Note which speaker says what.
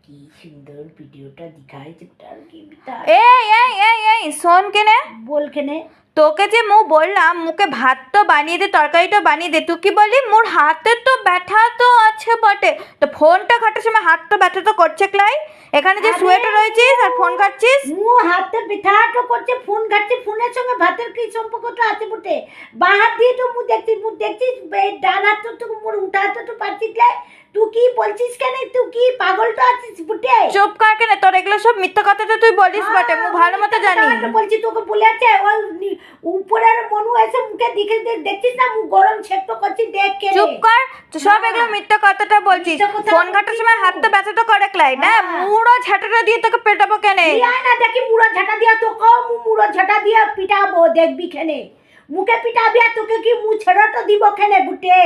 Speaker 1: কি সুন্দর ভিডিওটা দিখাইছে তার কি বিতা
Speaker 2: এই শোন কেনে
Speaker 1: বল কেনে
Speaker 2: তোকে যে মু বললাম মুকে ভাত তো বানিয়ে দে তরকারিটা বানিয়ে দে তুই কি বলি মোর হাতে তো ব্যথা তো আছে বটে তো ফোনটা ঘাটার সময় হাত তো ব্যথা তো করছে ক্লাই এখানে যে শুয়েটা রয়েছিস আর ফোন ঘাটছিস
Speaker 1: মু হাতে বিথা তো করছে ফোন ঘাটছে ফোনের সঙ্গে ভাতের কি সম্পর্কটা আছে বটে বাহার দিয়ে তো মু দেখছি ডান হাত তো মোর উঠা হাত তো পাচ্ছিস লাই তুই কি বলছিস কেন তুই কি পাগল তো আছিস বটে
Speaker 2: চুপ কর কেনে তোর এগুলো সব মিথ্যা কথা তো তুই বলিস বটে মু ভালো মতো জানি
Speaker 1: বলছি তোকে বলেছে ওই উপরের মনু এসে মুখে দেখে দেখছিস না মু গরম ছেক্ত করছি দেখ কে
Speaker 2: চুপ কর তো সব এগুলো মিথ্যা কথাটা বলছিস ফোন ঘাটার সময় হাত তো ব্যথা তো করে ক্লাই না মুড়ো ঝাঁটাটা দিয়ে তোকে পেটাবো কেনে
Speaker 1: না দেখি মুড়ো ঝাঁটা দিয়া তো কও মু মুড়ো ঝাঁটা দিয়া পিটাবো দেখবি কেনে মুখে পিটাবি আর তোকে কি মু ছেড়াটা দিব কেনে বুটে